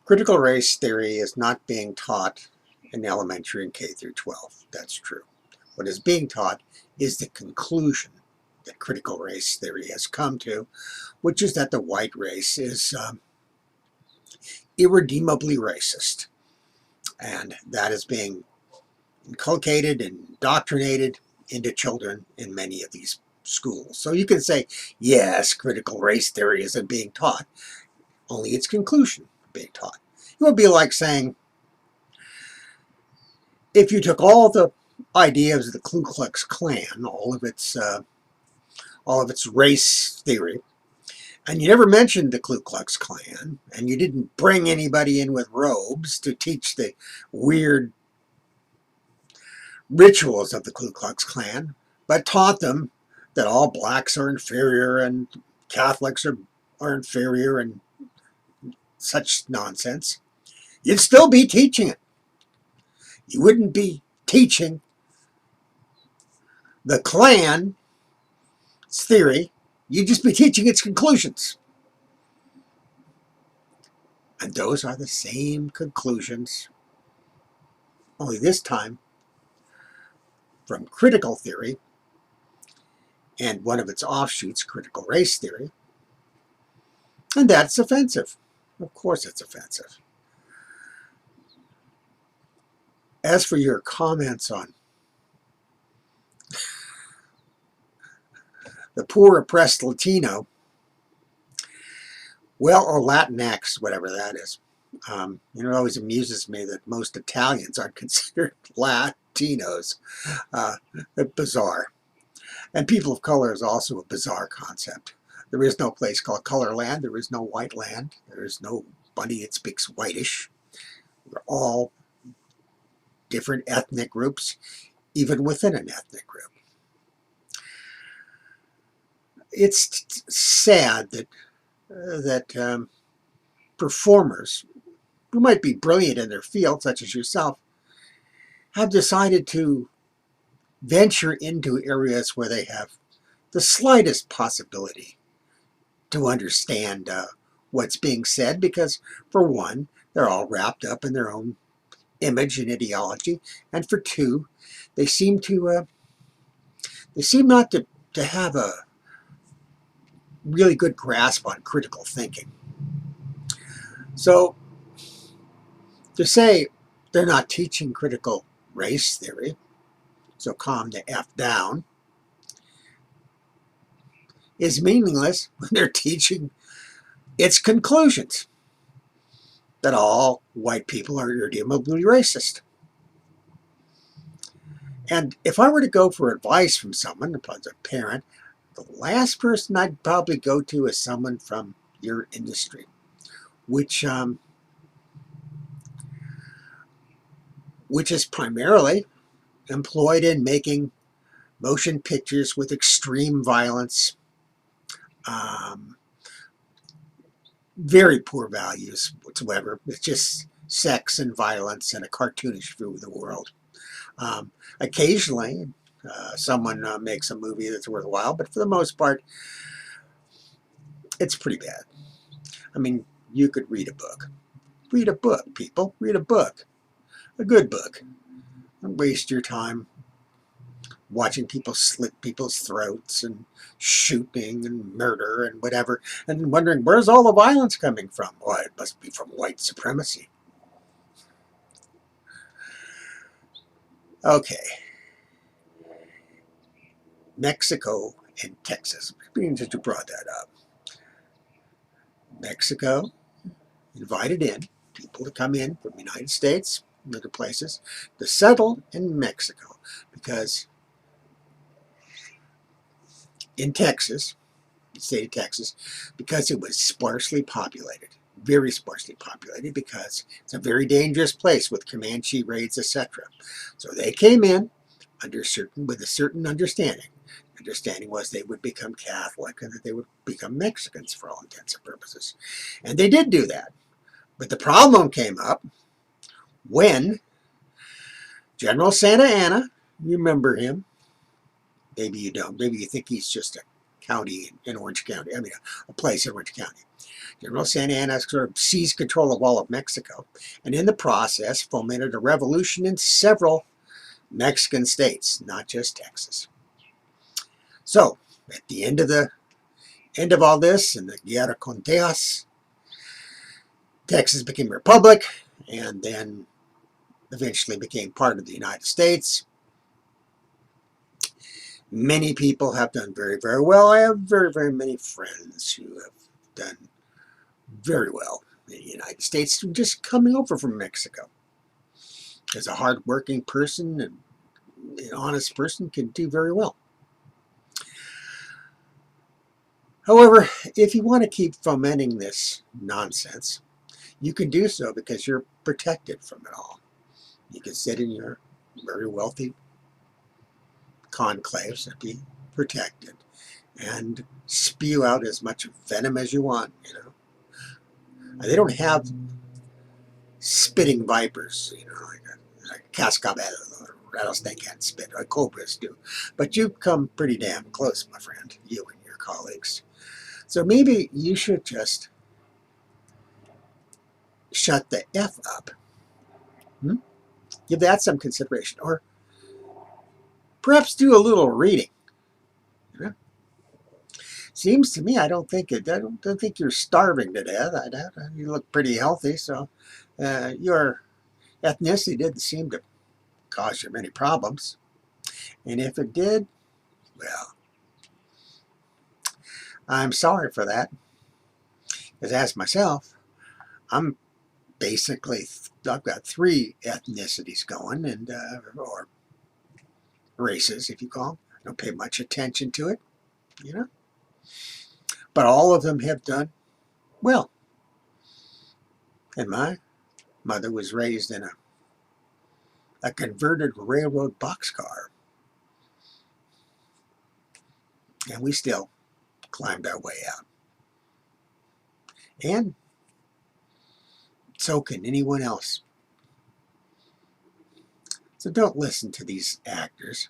Critical race theory is not being taught in elementary and K through 12. That's true. What is being taught is the conclusion that critical race theory has come to, which is that the white race is irredeemably racist. And that is being inculcated and indoctrinated into children in many of these schools. So you can say, yes, critical race theory isn't being taught, only its conclusion being taught. It would be like saying, if you took all the ideas of the Ku Klux Klan, all of its race theory, and you never mentioned the Ku Klux Klan, and you didn't bring anybody in with robes to teach the weird rituals of the Ku Klux Klan, but taught them that all blacks are inferior and Catholics are inferior and such nonsense, you'd still be teaching it. You wouldn't be teaching the Klan's theory, you'd just be teaching its conclusions. And those are the same conclusions, only this time from critical theory and one of its offshoots, critical race theory. And that's offensive. Of course it's offensive. As for your comments on the poor oppressed Latino, well, or Latinx, whatever that is. It always amuses me that most Italians aren't considered Latinos. Bizarre. And people of color is also a bizarre concept. There is no place called color land. There is no white land. There is nobody that speaks whitish. We're all different ethnic groups, even within an ethnic group. It's sad that performers who might be brilliant in their field, such as yourself, have decided to venture into areas where they have the slightest possibility to understand what's being said, because for one, they're all wrapped up in their own image and ideology, and for two, they seem not to have a really good grasp on critical thinking. So to say they're not teaching critical race theory, so calm the F down, is meaningless when they're teaching its conclusions, that all white people are irredeemably racist. And if I were to go for advice from someone, as a parent, the last person I'd probably go to is someone from your industry, which is primarily employed in making motion pictures with extreme violence, very poor values whatsoever. It's just sex and violence and a cartoonish view of the world. Occasionally, someone makes a movie that's worthwhile, but for the most part, it's pretty bad. I mean, you could read a book. Read a book, people. Read a book. A good book. Don't waste your time watching people slit people's throats and shooting and murder and whatever, and wondering, where's all the violence coming from? Well, it must be from white supremacy. Okay. Mexico and Texas. Being that you brought that up. Mexico invited in people to come in from the United States and other places to settle in Mexico, because in Texas, the state of Texas, because it was sparsely populated, very sparsely populated, because it's a very dangerous place with Comanche raids, etc. So they came in with a certain understanding. Understanding was they would become Catholic and that they would become Mexicans for all intents and purposes. And they did do that. But the problem came up when General Santa Anna, you remember him, maybe you don't, maybe you think he's just a county in Orange County, I mean a place in Orange County. General Santa Anna sort of seized control of all of Mexico, and in the process fomented a revolution in several Mexican states, not just Texas. So, at the end of all this, in the Guerra con Texas, Texas became a republic, and then eventually became part of the United States. Many people have done very, very well. I have very, very many friends who have done very well in the United States just coming over from Mexico. As a hard-working person and an honest person can do very well. However, if you want to keep fomenting this nonsense, you can do so because you're protected from it all. You can sit in your very wealthy conclaves and be protected and spew out as much venom as you want, you know. They don't have spitting vipers, you know, like a cascabel, or rattlesnake can't spit, or cobras do. But you come pretty damn close, my friend, you and your colleagues. So maybe you should just shut the F up. Give that some consideration. Or perhaps do a little reading. You know? Seems to me, I don't think you're starving to death. You look pretty healthy, so your ethnicity didn't seem to cause you many problems. And if it did, well, I'm sorry for that. Because as myself, I'm basically, I've got 3 ethnicities going, and or races, if you call them. I don't pay much attention to it, you know. But all of them have done well. And my mother was raised in a converted railroad boxcar. And we still climbed our way out. And so can anyone else. So don't listen to these actors.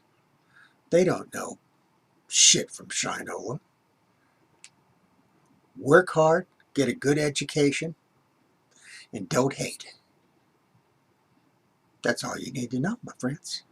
They don't know shit from Shinola. Work hard, get a good education, and don't hate. That's all you need to know, my friends.